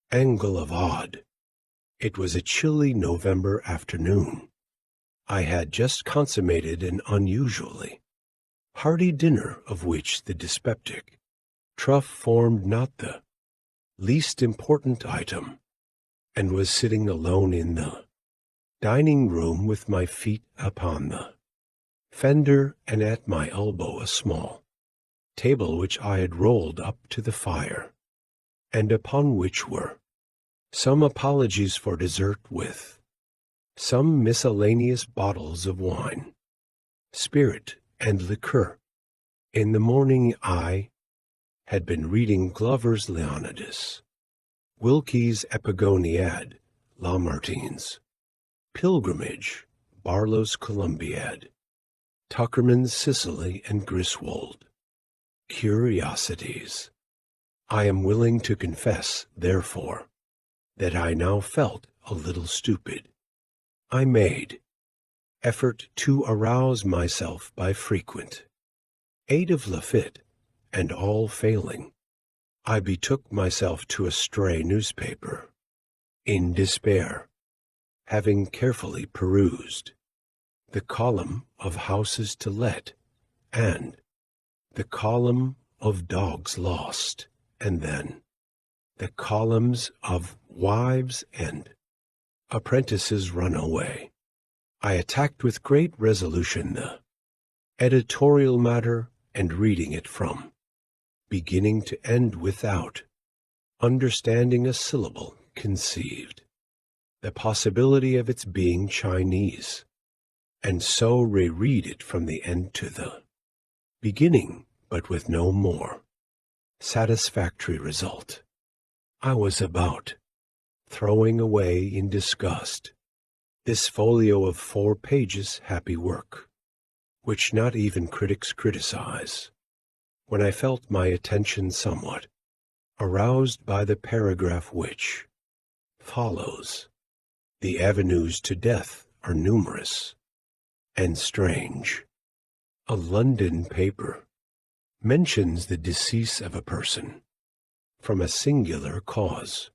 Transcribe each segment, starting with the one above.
Angle of Odd. It was a chilly November afternoon. I had just consummated an unusually hearty dinner, of which the dyspeptic truff formed not the least important item, and was sitting alone in the dining room with my feet upon the fender and at my elbow a small table which I had rolled up to the fire, and upon which were some apologies for dessert with some miscellaneous bottles of wine, spirit, and liqueur. In the morning I had been reading Glover's Leonidas, Wilkie's Epigoniad, Lamartine's Pilgrimage, Barlow's Columbiad, Tuckerman's Sicily, and Griswold. Curiosities. I am willing to confess, therefore, that I now felt a little stupid. I made effort to arouse myself by frequent aid of Lafitte, and all failing, I betook myself to a stray newspaper. In despair, having carefully perused the column of houses to let and the column of dogs lost, and then the columns of wives and apprentices run away, I attacked with great resolution the editorial matter, and reading it from beginning to end without understanding a syllable, conceived the possibility of its being Chinese, and so reread it from the end to the beginning, but with no more satisfactory result. I was about throwing away in disgust this folio of 4 pages happy work, which not even critics criticize, when I felt my attention somewhat aroused by the paragraph which follows. The avenues to death are numerous and strange. A London paper mentions the decease of a person from a singular cause.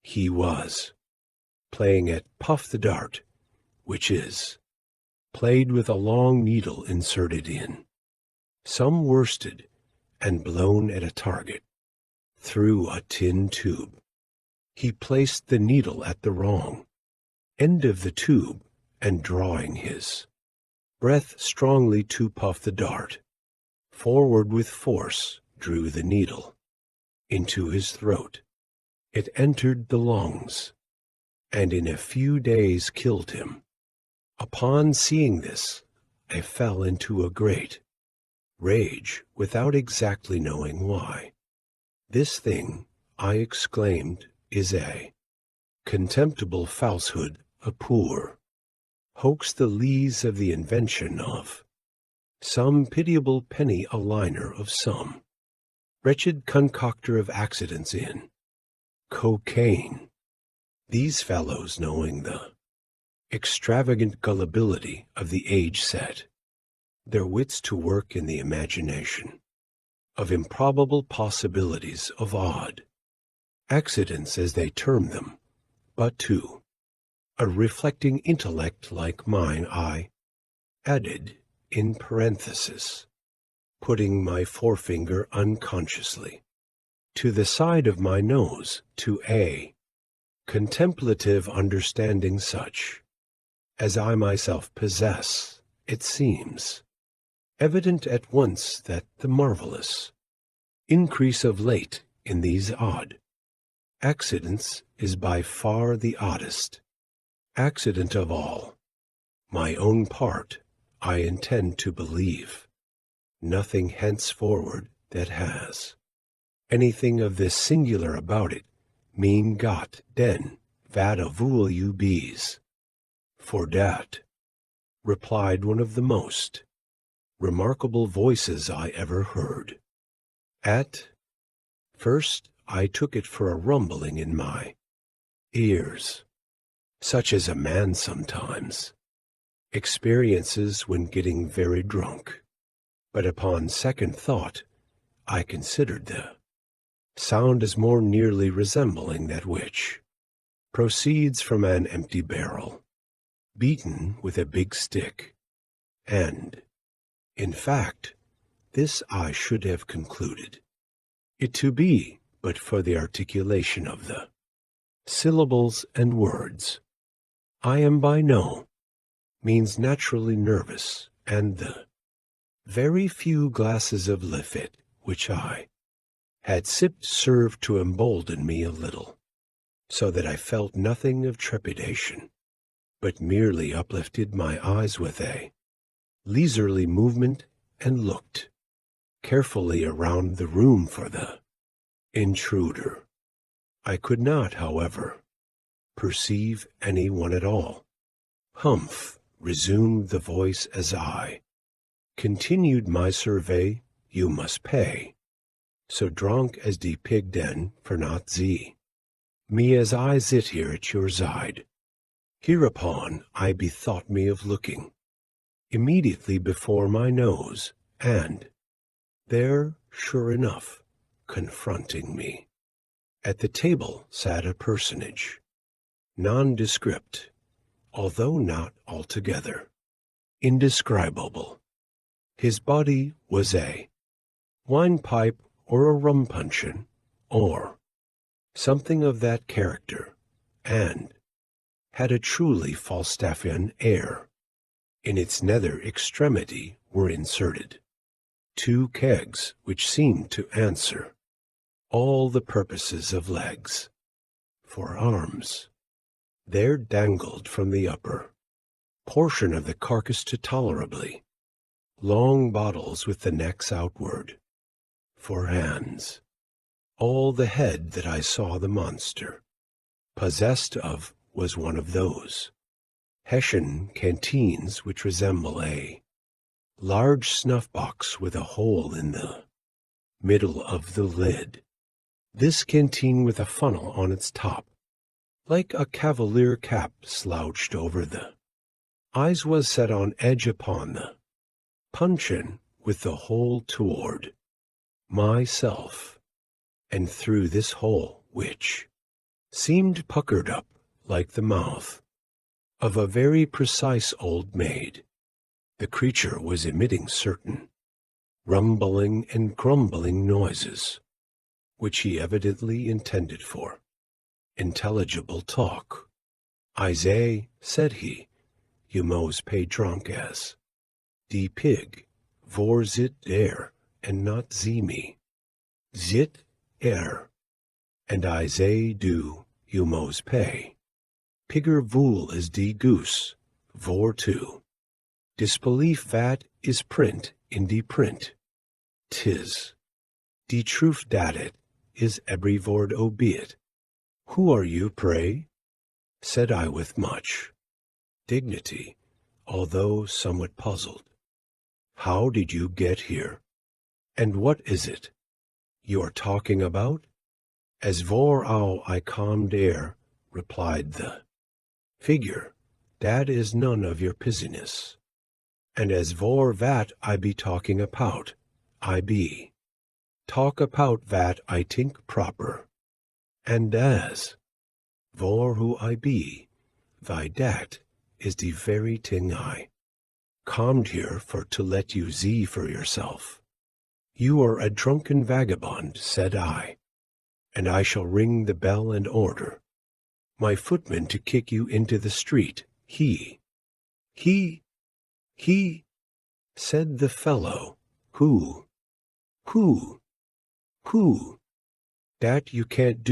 He was playing at Puff the Dart, which is played with a long needle inserted in some worsted and blown at a target through a tin tube. He placed the needle at the wrong end of the tube, and drawing his breath strongly to puff the dart forward with force, drew the needle into his throat. It entered the lungs, and in a few days killed him. Upon seeing this, I fell into a great rage, without exactly knowing why. This thing, I exclaimed, is a contemptible falsehood, a poor hoax, the lees of the invention of some pitiable penny a liner of some wretched concocter of accidents in cocaine. These fellows, knowing the extravagant gullibility of the age, set their wits to work in the imagination of improbable possibilities, of odd accidents as they term them, but to a reflecting intellect like mine I added in parenthesis, putting my forefinger unconsciously to the side of my nose, to a contemplative understanding such as I myself possess. It seems evident at once that the marvelous increase of late in these odd accidents is by far the oddest accident of all. My own part, I intend to believe nothing henceforward that has anything of this singular about it. Mein Gott, denn vad voul you bees? For dat, replied one of the most remarkable voices I ever heard. At first I took it for a rumbling in my ears, such as a man sometimes experiences when getting very drunk. But upon second thought, I considered the sound as more nearly resembling that which proceeds from an empty barrel, beaten with a big stick, and, in fact, this I should have concluded it to be but for the articulation of the syllables and words. I am by no means naturally nervous, and the very few glasses of Lafite which I had sipped served to embolden me a little, so that I felt nothing of trepidation, but merely uplifted my eyes with a leisurely movement and looked carefully around the room for the intruder. I could not, however, perceive any one at all. "Humph," resumed the voice as I continued my survey, "you must pay. So drunk as die pig den for not ze me as I sit here at your side." Hereupon I bethought me of looking immediately before my nose, and there, sure enough, confronting me at the table sat a personage, nondescript, although not altogether indescribable. His body was a wine-pipe or a rum-puncheon, or something of that character, and had a truly Falstaffian air. In its nether extremity were inserted 2 kegs which seemed to answer all the purposes of legs. For arms, there dangled from the upper portion of the carcass 2 tolerably long bottles with the necks outward. For hands, all the head that I saw the monster possessed of was one of those Hessian canteens which resemble a large snuff-box with a hole in the middle of the lid. This canteen with a funnel on its top, like a cavalier cap slouched over the eyes, was set on edge upon the puncheon with the hole toward myself, and through this hole, which seemed puckered up like the mouth of a very precise old maid, the creature was emitting certain rumbling and grumbling noises, which he evidently intended for intelligible talk. "I say," said he, "you mos pay drunk as die pig, vor zit there, and not see me. Zit and I say do, you mos pay. Pigger vool as die goose, vor too. Disbelief vat is print in die print. 'Tis die truth dat it is every vord obeit. Who are you, pray?" said I with much dignity, although somewhat puzzled. "How did you get here? And what is it you are talking about?" "As vor au I come dere," replied the figure, "dat is none of your business. And as vor vat I be talking about, I be talk about vat I tink proper. And as vor who I be, vy dat is the very ting I comed here for to let you see for yourself. You are a drunken vagabond," said I, "and I shall ring the bell and order my footman to kick you into the street. He, said the fellow, who, that you can't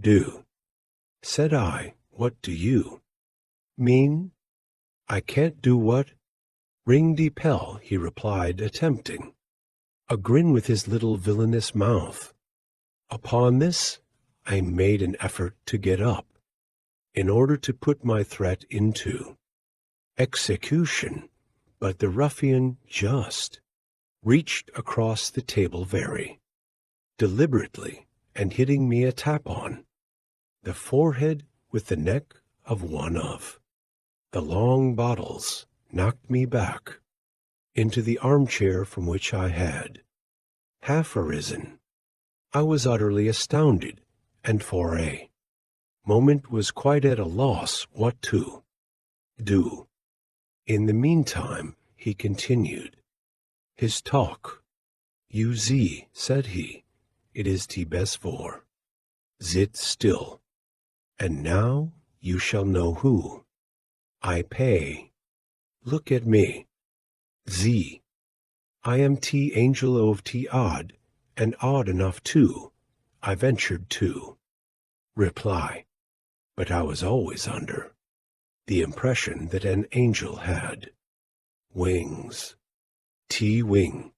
do, said I. "What do you mean?" "I can't do what?" "Ring de bell," he replied, attempting a grin with his little villainous mouth. Upon this, I made an effort to get up, in order to put my threat into execution, but the ruffian just reached across the table very deliberately, and hitting me a tap on the forehead with the neck of one of the long bottles, knocked me back into the armchair from which I had half arisen. I was utterly astounded, and for a moment was quite at a loss what to do. In the meantime, he continued his talk. "You Z," said he, "it is te best for. Zit still. And now you shall know who I pay. Look at me. Z. I am T angel of T odd, and odd enough too, I ventured to reply. But I was always under the impression that an angel had wings. T-wing,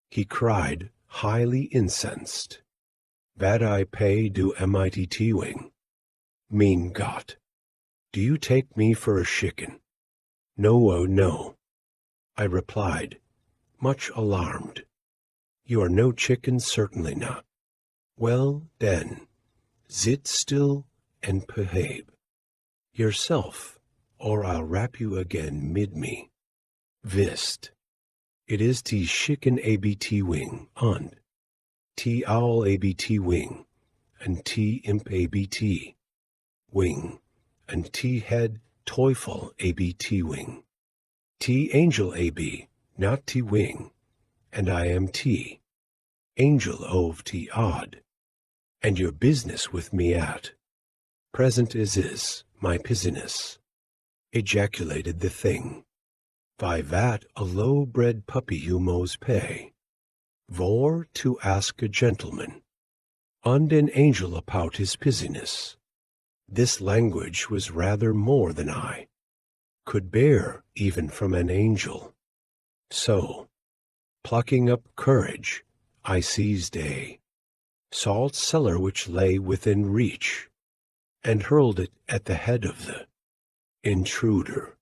he cried, highly incensed. Vad I pay do MIT T-wing. Mean Gott, do you take me for a chicken? No, oh no, I replied, much alarmed. You are no chicken, certainly not. Well, then, zit still and behave yourself, or I'll rap you again mid me. Vist. It is T chicken ABT wing, und T owl ABT wing, and T imp ABT wing, and T head Teufel ABT wing. T angel AB, not T wing, and I am T angel of T odd, and your business with me at present is my business, ejaculated the thing. By that a low-bred puppy you mos pay, vor to ask a gentleman, und an angel about his business. This language was rather more than I could bear even from an angel. So, plucking up courage, I seized a salt cellar which lay within reach, and hurled it at the head of the intruder.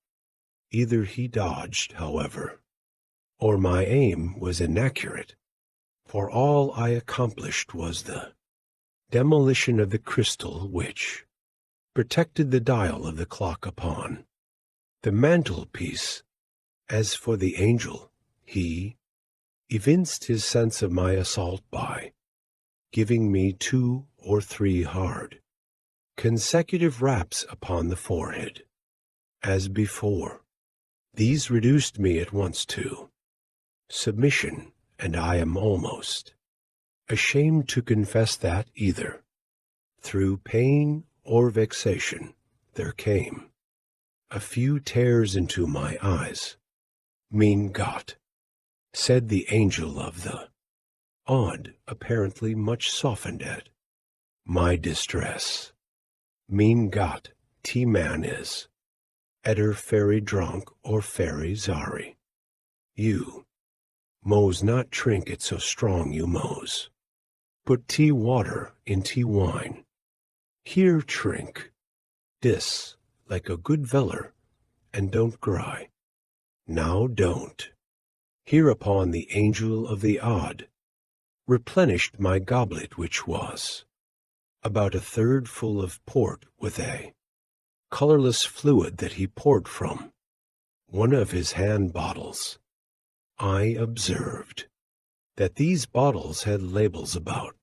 Either he dodged, however, or my aim was inaccurate, for all I accomplished was the demolition of the crystal which protected the dial of the clock upon the mantelpiece. As for the angel, he evinced his sense of my assault by giving me 2 or 3 hard, consecutive raps upon the forehead. As before, these reduced me at once to submission, and I am almost ashamed to confess that either through pain or vexation there came a few tears into my eyes. Mean Gott, said the angel of the odd, apparently much softened at my distress. Mean Gott, T-man is Eder fairy drunk or fairy zari. You mos not drink it so strong, you mos. Put tea water in tea wine. Here drink dis like a good veller, and don't cry. Now don't. Hereupon the angel of the odd replenished my goblet, which was about 1/3 full of port, with a colorless fluid that he poured from one of his hand bottles. I observed that these bottles had labels about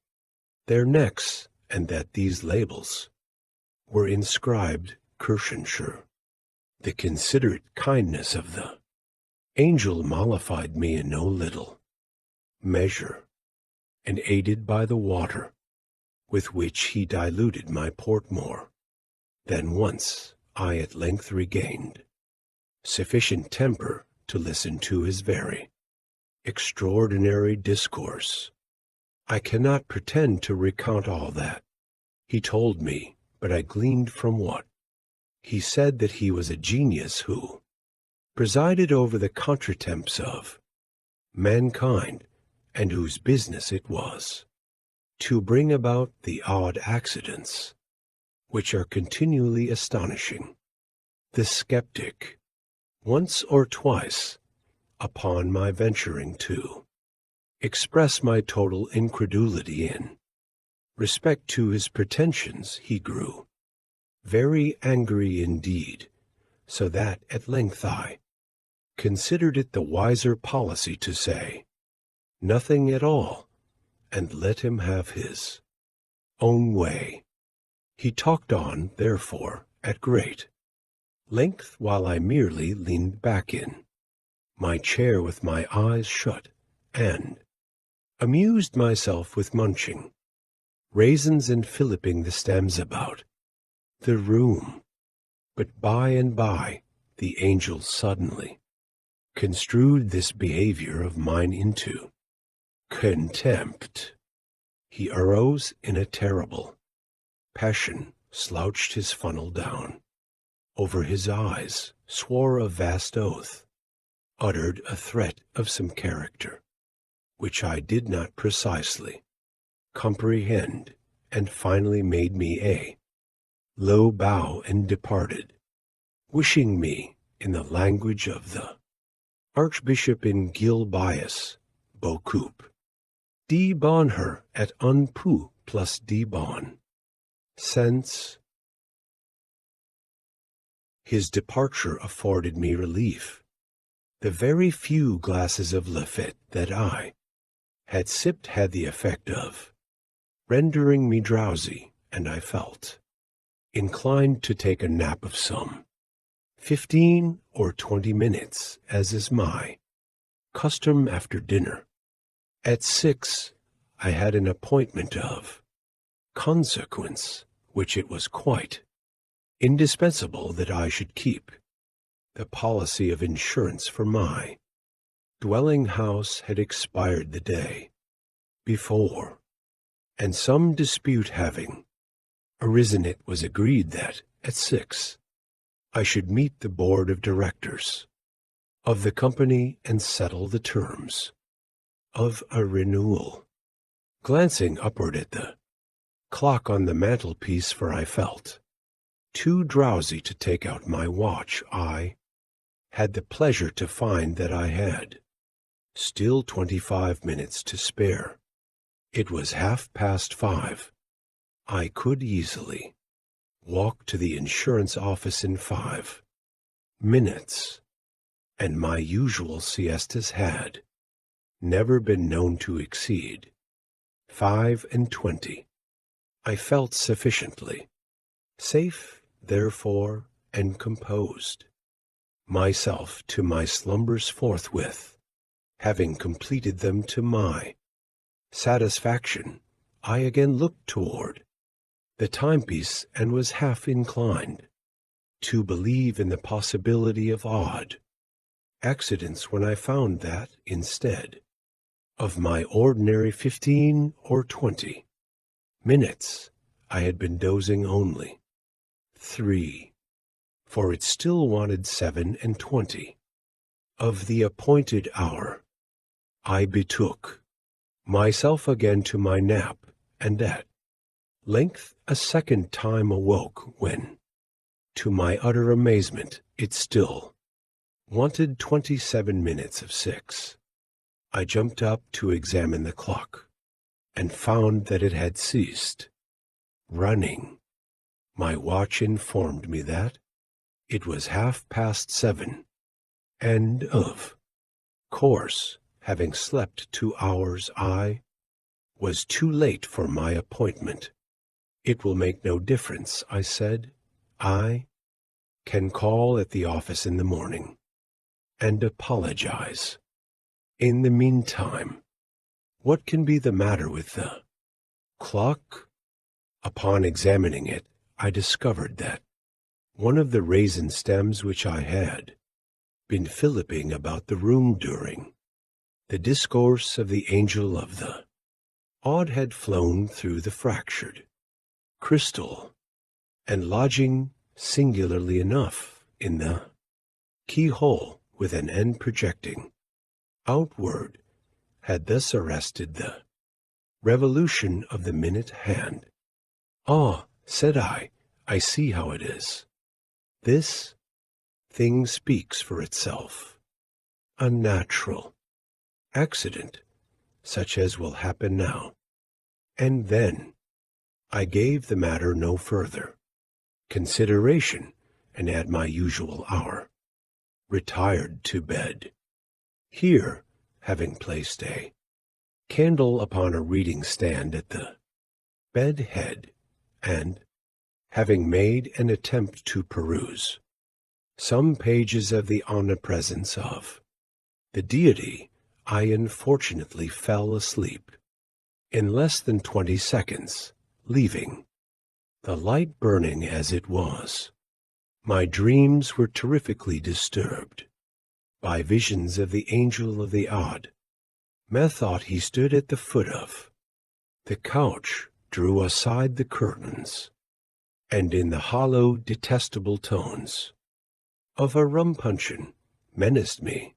their necks, and that these labels were inscribed Kirchenschur. The considerate kindness of the angel mollified me in no little measure, and aided by the water with which he diluted my port more than once, I at length regained sufficient temper to listen to his very extraordinary discourse. I cannot pretend to recount all that he told me, but I gleaned from what he said that he was a genius who presided over the contretemps of mankind, and whose business it was to bring about the odd accidents which are continually astonishing the skeptic. Once or twice, upon my venturing to express my total incredulity in respect to his pretensions, he grew very angry indeed, so that at length I considered it the wiser policy to say nothing at all, and let him have his own way. He talked on, therefore, at great length, while I merely leaned back in my chair with my eyes shut, and amused myself with munching raisins and filliping the stems about the room. But by and by the angel suddenly construed this behavior of mine into contempt. He arose in a terrible passion, slouched his funnel down over his eyes, swore a vast oath, uttered a threat of some character, which I did not precisely comprehend, and finally made me a low bow and departed, wishing me, in the language of the Archbishop in Gil Bias, beaucoup de bonheur et un peu plus de bon sens. His departure afforded me relief. The very few glasses of Lafite that I had sipped had the effect of rendering me drowsy, and I felt inclined to take a nap of some 15 or 20 minutes, as is my custom after dinner. At 6, I had an appointment of consequence, which it was quite indispensable that I should keep. The policy of insurance for my dwelling house had expired the day before, and some dispute having arisen, it was agreed that at 6 I should meet the board of directors of the company and settle the terms of a renewal. Glancing upward at the clock on the mantelpiece, for I felt too drowsy to take out my watch, I had the pleasure to find that I had still 25 minutes to spare. It was 5:30. I could easily walk to the insurance office in 5 minutes, and my usual siestas had never been known to exceed 25. I felt sufficiently safe, therefore, and composed myself to my slumbers forthwith. Having completed them to my satisfaction, I again looked toward the timepiece and was half inclined to believe in the possibility of odd accidents when I found that, instead of my ordinary 15 or 20 minutes, I had been dozing only 3, for it still wanted 27 of the appointed hour. I betook myself again to my nap, and at length a second time awoke, when, to my utter amazement, it still wanted 27 minutes of 6. I jumped up to examine the clock, and found that it had ceased running. My watch informed me that it was 7:30, and of course, having slept 2 hours, I was too late for my appointment. It will make no difference, I said. I can call at the office in the morning and apologize. In the meantime, what can be the matter with the clock? Upon examining it, I discovered that one of the raisin stems which I had been filliping about the room during the discourse of the angel of the odd had flown through the fractured crystal, and lodging singularly enough in the keyhole with an end projecting outward, had thus arrested the revolution of the minute hand. "Ah," said I see how it is. This thing speaks for itself. A natural accident, such as will happen now." And then I gave the matter no further consideration, and at my usual hour retired to bed. Here, having placed a candle upon a reading stand at the bed head, and, having made an attempt to peruse some pages of the omnipresence of the deity, I unfortunately fell asleep in less than 20 seconds, leaving the light burning as it was. My dreams were terrifically disturbed by visions of the angel of the odd. Methought he stood at the foot of the couch, drew aside the curtains, and in the hollow, detestable tones of a rumpuncheon menaced me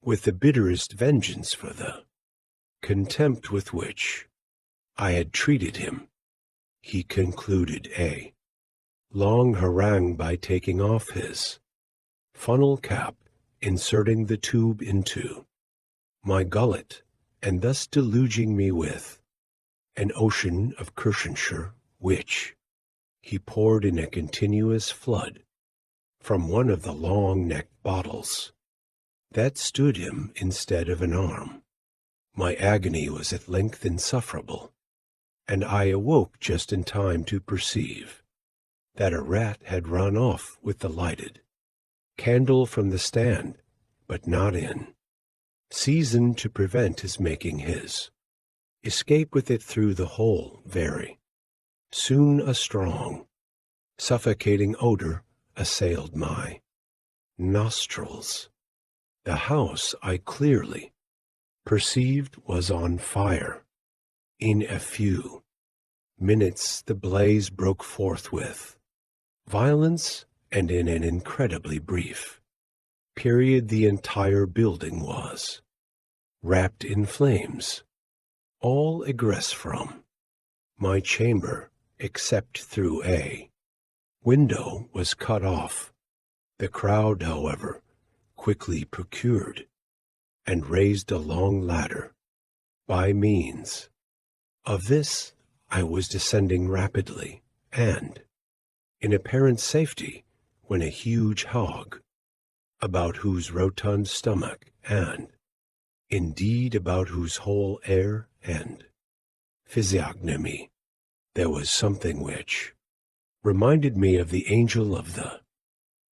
with the bitterest vengeance for the contempt with which I had treated him. He concluded a long harangue by taking off his funnel cap, inserting the tube into my gullet, and thus deluging me with an ocean of Kirschenshire, which he poured in a continuous flood from one of the long-necked bottles that stood him instead of an arm. My agony was at length insufferable, and I awoke just in time to perceive that a rat had run off with the lighted candle from the stand, but not in season to prevent his making his escape with it through the hole. Very soon a strong, suffocating odor assailed my nostrils. The house, I clearly perceived, was on fire. In a few minutes the blaze broke forth with violence, and in an incredibly brief period the entire building was wrapped in flames. All egress from my chamber, except through a window, was cut off. The crowd, however, quickly procured and raised a long ladder. By means of this I was descending rapidly, and in apparent safety, when a huge hog, about whose rotund stomach, and indeed about whose whole air and physiognomy, there was something which reminded me of the angel of the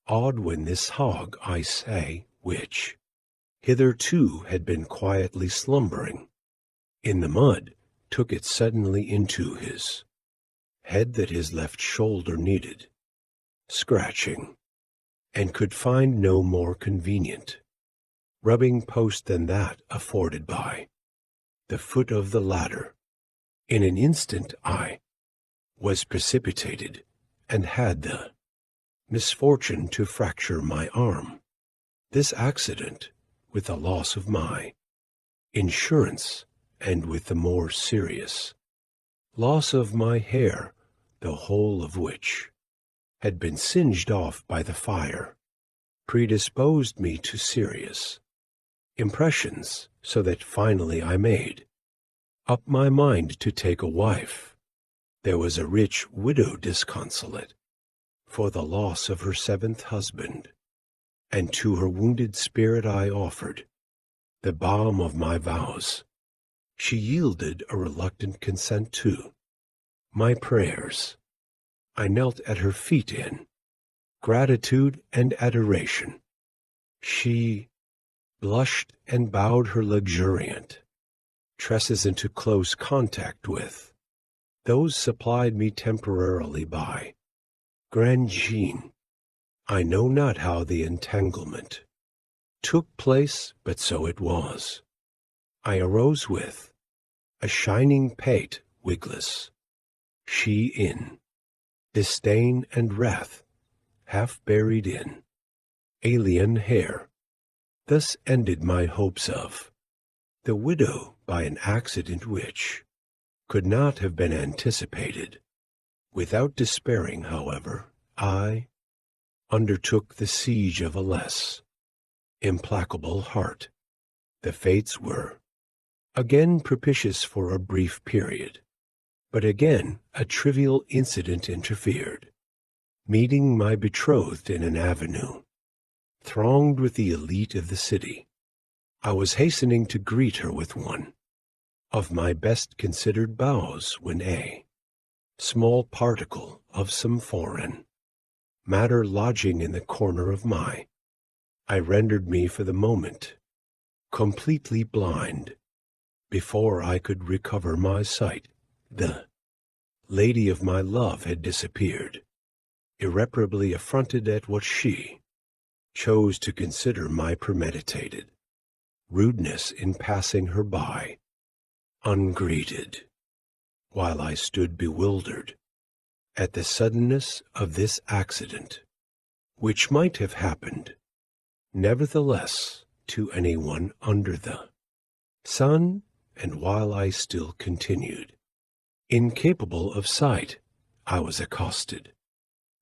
odd, when this hog, I say, which hitherto had been quietly slumbering in the mud, took it suddenly into his head that his left shoulder needed scratching, and could find no more convenient rubbing post than that afforded by the foot of the ladder. In an instant I was precipitated, and had the misfortune to fracture my arm. This accident, with the loss of my insurance, and with the more serious loss of my hair, the whole of which had been singed off by the fire, predisposed me to serious impressions, so that finally I made up my mind to take a wife. There was a rich widow disconsolate for the loss of her 7th husband, and to her wounded spirit I offered the balm of my vows. She yielded a reluctant consent to my prayers. I knelt at her feet in gratitude and adoration. She blushed and bowed her luxuriant tresses into close contact with those supplied me temporarily by Grand Jean. I know not how the entanglement took place, but so it was. I arose with a shining pate, wigless, she in disdain and wrath, half buried in alien hair. Thus ended my hopes of the widow, by an accident which could not have been anticipated. Without despairing, however, I undertook the siege of a less implacable heart. The fates were again propitious for a brief period, but again a trivial incident interfered. Meeting my betrothed in an avenue thronged with the elite of the city, I was hastening to greet her with one of my best considered bows when a small particle of some foreign matter lodging in the corner of my eye rendered me for the moment completely blind. Before I could recover my sight, the lady of my love had disappeared, irreparably affronted at what she chose to consider my premeditated rudeness in passing her by ungreeted, while I stood bewildered at the suddenness of this accident, which might have happened, nevertheless, to anyone under the sun. And while I still continued incapable of sight, I was accosted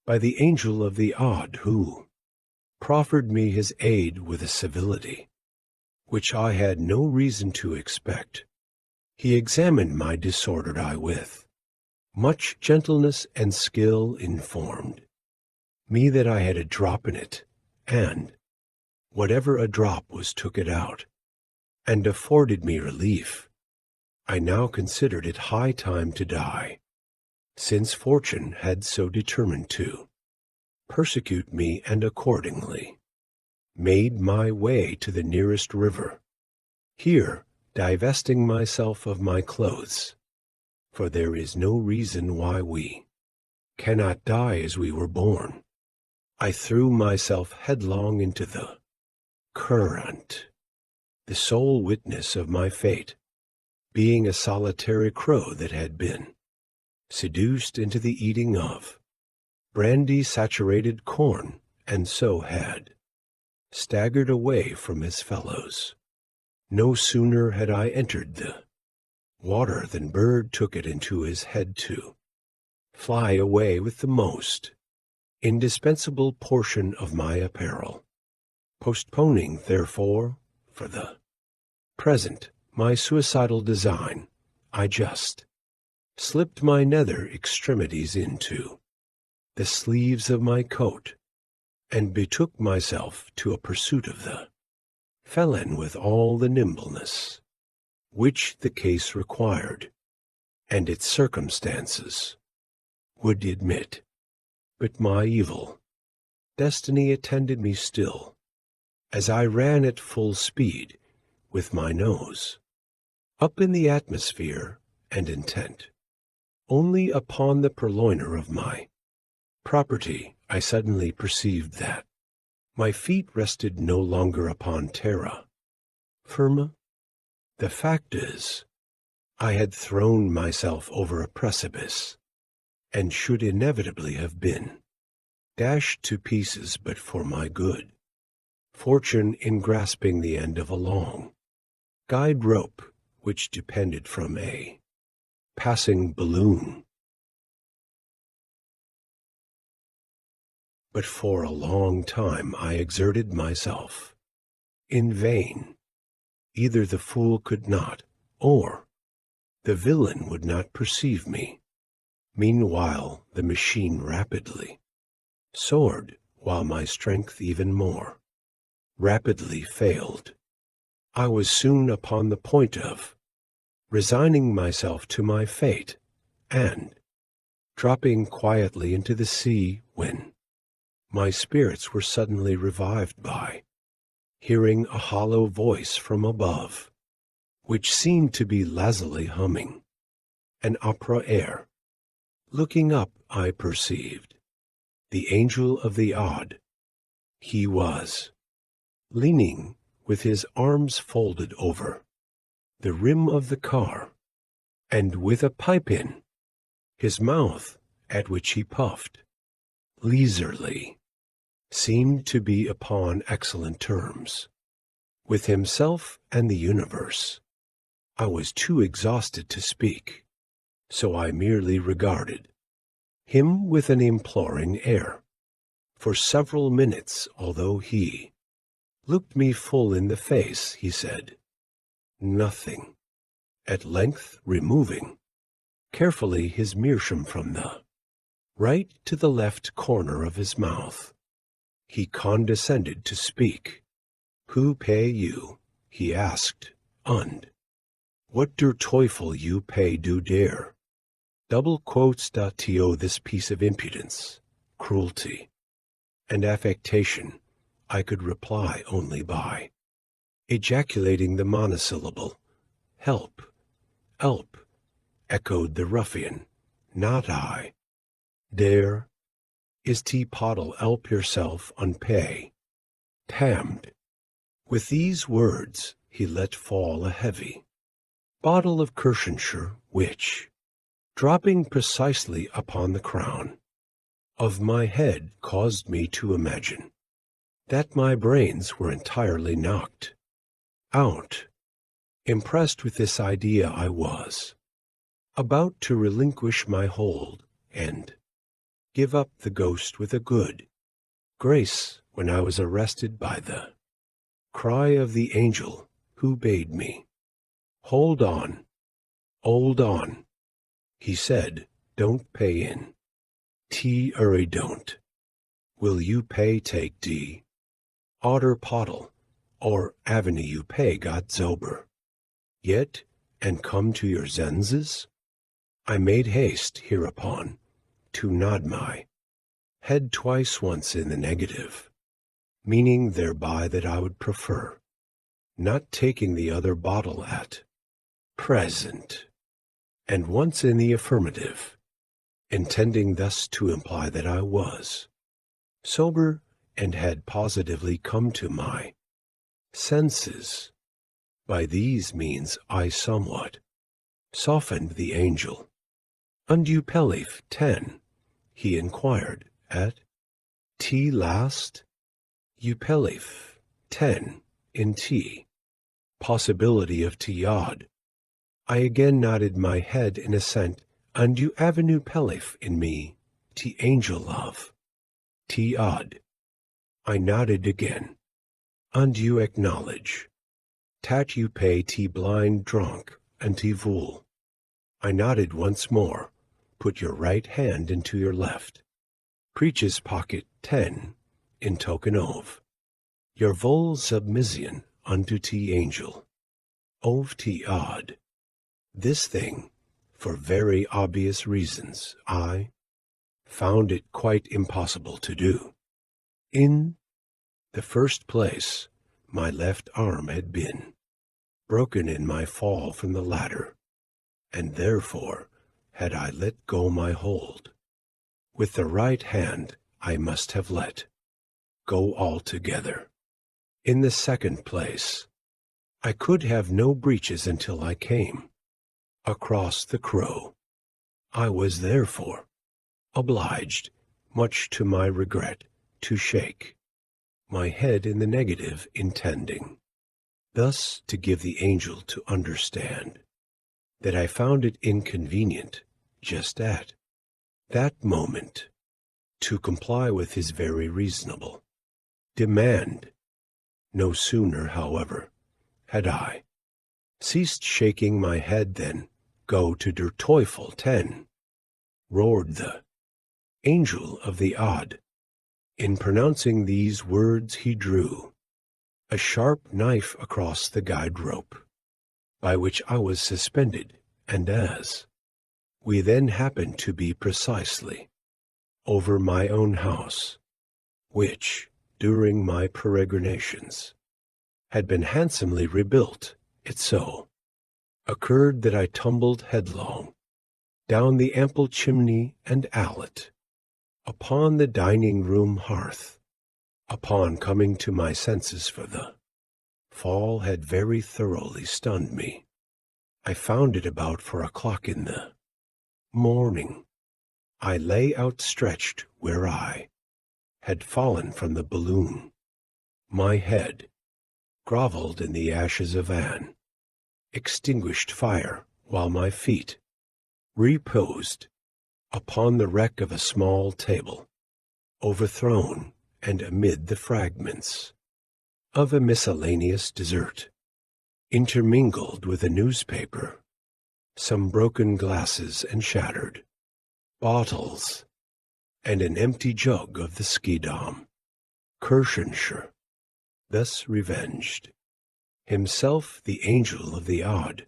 by the angel of the odd, who proffered me his aid with a civility which I had no reason to expect. He examined my disordered eye with much gentleness and skill, informed me that I had a drop in it, and whatever a drop was took it out, and afforded me relief. I now considered it high time to die, since fortune had so determined to persecute me, and accordingly made my way to the nearest river, here divesting myself of my clothes, for there is no reason why we cannot die as we were born. I threw myself headlong into the current, the sole witness of my fate being a solitary crow that had been seduced into the eating of brandy-saturated corn, and so had staggered away from his fellows. No sooner had I entered the water than bird took it into his head to fly away with the most indispensable portion of my apparel, postponing, therefore, for the present, my suicidal design. I just slipped my nether extremities into the sleeves of my coat, and betook myself to a pursuit of the felon with all the nimbleness which the case required, and its circumstances would admit. But my evil destiny attended me still, as I ran at full speed, with my nose up in the atmosphere, and intent only upon the purloiner of my property. I suddenly perceived that my feet rested no longer upon terra firma. The fact is, I had thrown myself over a precipice, and should inevitably have been dashed to pieces but for my good fortune in grasping the end of a long guide rope which depended from a passing balloon. But for a long time I exerted myself in vain. Either the fool could not, or the villain would not perceive me. Meanwhile the machine rapidly soared, while my strength even more rapidly failed. I was soon upon the point of resigning myself to my fate, and dropping quietly into the sea, when my spirits were suddenly revived by hearing a hollow voice from above, which seemed to be lazily humming an opera air. Looking up, I perceived the angel of the odd. He was leaning with his arms folded over the rim of the car, and with a pipe in his mouth, at which he puffed leisurely, seemed to be upon excellent terms with himself and the universe. I was too exhausted to speak, so I merely regarded him with an imploring air for several minutes. Although he looked me full in the face, he said nothing. At length, removing carefully his meerschaum from the right to the left corner of his mouth, he condescended to speak. "Who pay you?" he asked, "and What der Teufel you pay do dare? Double quotes to this piece of impudence, cruelty, and affectation I could reply only by ejaculating the monosyllable, help, help, echoed the ruffian, not I. Dare, is tea pottle help yourself unpay. Damned. With these words he let fall a heavy bottle of Kirchenshire, which, dropping precisely upon the crown of my head, caused me to imagine that my brains were entirely knocked out. Impressed with this idea, I was about to relinquish my hold and give up the ghost with a good grace when I was arrested by the cry of the angel who bade me, hold on, hold on. He said, don't pay in. T. Uri don't. Will you pay take D. Otter pottle, or avenue you pay got zober. Yet, and come to your senses? I made haste hereupon to nod my head twice once in the negative, meaning thereby that I would prefer not taking the other bottle at present, and once in the affirmative, intending thus to imply that I was sober and had positively come to my senses. By these means I somewhat softened the angel. Und you pelif 10? He inquired, at tea last? You pelif 10 in tea. Possibility of tea odd. I again nodded my head in assent. Und you avenue pelif in me, tea angel love. Tea odd. I nodded again. Und you acknowledge. Tat you pay tea blind drunk and tea fool. I nodded once more. Put your right hand into your left. Preaches pocket 10 in token of your vol submission unto tea angel. Of tea odd. This thing, for very obvious reasons, I found it quite impossible to do. In the first place, my left arm had been broken in my fall from the ladder, and therefore, had I let go my hold, with the right hand I must have let go altogether. In the second place, I could have no breeches until I came across the crow. I was therefore obliged, much to my regret, to shake my head in the negative, intending thus to give the angel to understand that I found it inconvenient just at that moment to comply with his very reasonable demand. No sooner, however, had I ceased shaking my head than go to der Teufel 10, roared the angel of the odd. In pronouncing these words he drew a sharp knife across the guide rope by which I was suspended, and as we then happened to be precisely over my own house, which, during my peregrinations, had been handsomely rebuilt, it so occurred that I tumbled headlong down the ample chimney and alley upon the dining-room hearth. Upon coming to my senses, for the fall had very thoroughly stunned me, I found it about 4 o'clock in the morning. I lay outstretched where I had fallen from the balloon. My head grovelled in the ashes of an extinguished fire, while my feet reposed upon the wreck of a small table, overthrown and amid the fragments of a miscellaneous dessert, intermingled with a newspaper, some broken glasses and shattered bottles, and an empty jug of the Schiedam. Kirchenshire, thus revenged, himself the angel of the odd,